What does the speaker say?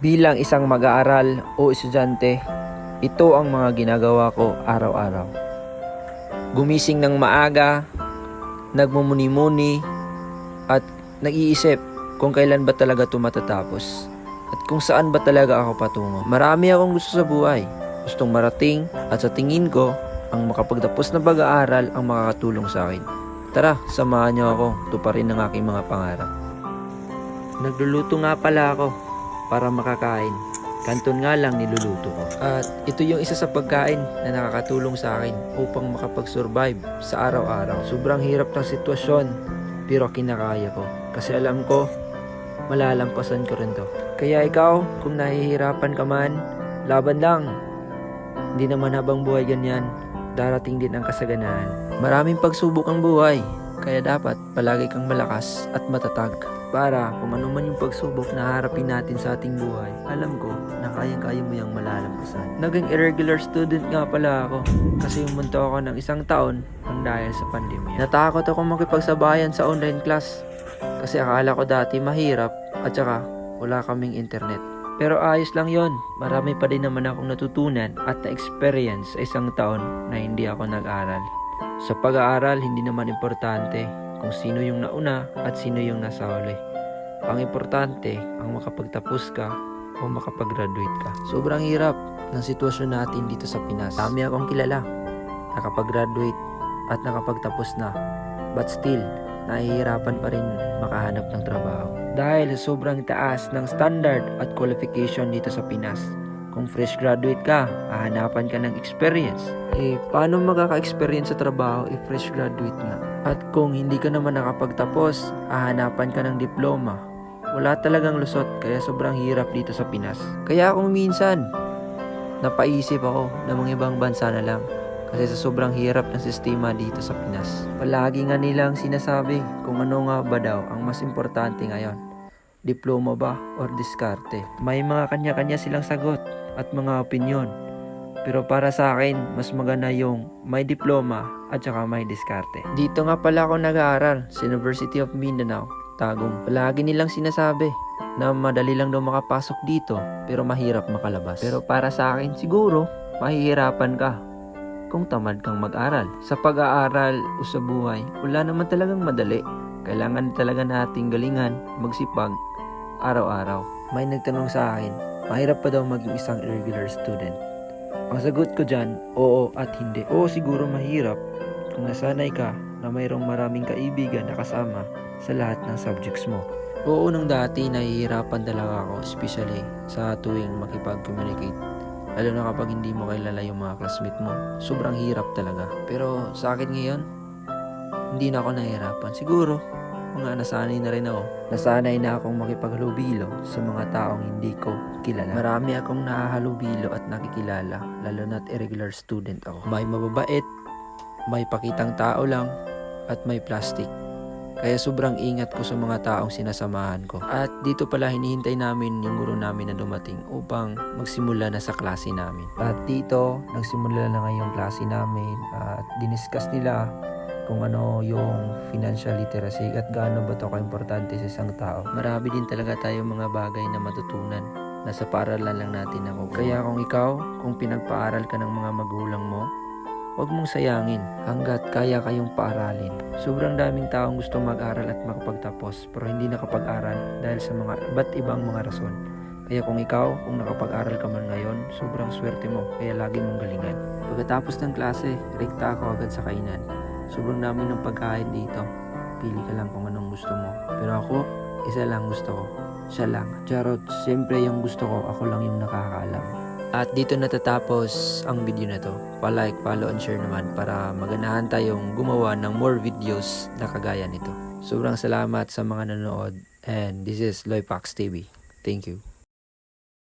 Bilang isang mag-aaral o estudyante, ito ang mga ginagawa ko araw-araw. Gumising ng maaga, nagmumuni-muni, at nag-iisip kung kailan ba talaga ito matatapos at kung saan ba talaga ako patungo. Marami akong gusto sa buhay, gustong marating, at sa tingin ko, ang makapagtapos na pag-aaral ang makakatulong sa akin. Tara, samahan niyo ako, tuparin ang aking mga pangarap. Nagluluto nga pala ako para makakain. Kanton nga lang niluluto ko. At ito yung isa sa pagkain na nakakatulong sa akin upang makapag-survive sa araw-araw. Sobrang hirap ng sitwasyon, pero kinakaya ko. Kasi alam ko, malalampasan ko rin to. Kaya ikaw, kung nahihirapan ka man, laban lang. Hindi naman habang buhay ganyan, darating din ang kasaganaan. Maraming pagsubok ang buhay, kaya dapat palagi kang malakas at matatag. Para kung ano man yung pagsubok na harapin natin sa ating buhay, alam ko na kayang-kaya mo yung malalampasan. Naging irregular student nga pala ako kasi umunta ako ng 1 taon ang dahil sa pandemya. Natakot ako makipagsabayan sa online class kasi akala ko dati mahirap at saka wala kaming internet. Pero ayos lang yon. Marami pa din naman akong natutunan at na-experience sa 1 taon na hindi ako nag-aral. Sa pag-aaral, hindi naman importante kung sino yung nauna at sino yung nasa huli. Ang importante, ang makapagtapos ka o makapag-graduate ka. Sobrang hirap ng sitwasyon natin dito sa Pinas. Dami akong kilala, nakapag-graduate at nakapagtapos na. But still, nahihirapan pa rin makahanap ng trabaho. Dahil sa sobrang taas ng standard at qualification dito sa Pinas. Kung fresh graduate ka, hahanapan ka ng experience. Paano makaka-experience sa trabaho if fresh graduate nga? At kung hindi ka naman nakapagtapos, hahanapan ka ng diploma. Wala talagang lusot, kaya sobrang hirap dito sa Pinas. Kaya kung minsan, napaisip ako na mga ibang bansa na lang. Kasi sa sobrang hirap ng sistema dito sa Pinas. Palagi nga nilang sinasabi kung ano nga ba daw ang mas importante ngayon. Diploma ba or diskarte? May mga kanya-kanya silang sagot at mga opinyon. Pero para sa akin, mas maganda yung may diploma at saka may diskarte. Dito nga pala ako nag-aaral sa University of Mindanao, Tagum. Palagi nilang sinasabi na madali lang daw makapasok dito pero mahirap makalabas. Pero para sa akin, siguro mahihirapan ka kung tamad kang mag-aral. Sa pag-aaral o sa buhay, wala naman talagang madali. Kailangan talaga nating galingan, magsipag, araw-araw. May nagtanong sa akin, mahirap pa daw maging isang irregular student. Ang sagot ko dyan, oo at hindi. Oo, siguro mahirap kung nasanay ka na mayroong maraming kaibigan na kasama sa lahat ng subjects mo. Oo, nung dati nahihirapan talaga ako, especially sa tuwing makipag-communicate. Lalo na kapag hindi mo kilala yung mga classmate mo. Sobrang hirap talaga. Pero sa akin ngayon, hindi na ako nahihirapan. Siguro, mga nasanay na rin ako. Nasanay na akong makipaghalubilo sa mga taong hindi ko kilala. Marami akong nahahalubilo at nakikilala, lalo na't irregular student ako. May mababait, may pakitang tao lang, at may plastic. Kaya sobrang ingat ko sa mga taong sinasamahan ko. At dito pala hinihintay namin yung guro namin na dumating upang magsimula na sa klase namin. At dito, nagsimula na ngayong klase namin at diniscuss nila kung ano yung financial literacy at gaano ba ito ka-importante sa isang tao. Marami din talaga tayong mga bagay na matutunan. Nasa paaralan lang natin ako. Kaya kung ikaw, kung pinagpaaral ka ng mga magulang mo, huwag mong sayangin hanggat kaya kayong paaralin. Sobrang daming taong gusto mag-aral at makapagtapos pero hindi nakapag-aral dahil sa mga iba't ibang mga rason. Kaya kung ikaw, kung nakapag-aral ka man ngayon, sobrang swerte mo, kaya lagi mong galingan. Pagkatapos ng klase, rekta ako agad sa kainan. Sobrang dami ng pagkain dito. Pili ka lang kung anong gusto mo. Pero ako, isa lang gusto ko. Siya lang. Charot, siyempre yung gusto ko, ako lang yung nakakaalam. At dito natatapos ang video na to. Pa-like, follow, and share naman para maganahan tayong gumawa ng more videos na kagaya nito. Sobrang salamat sa mga nanonood. And this is Loypax TV. Thank you.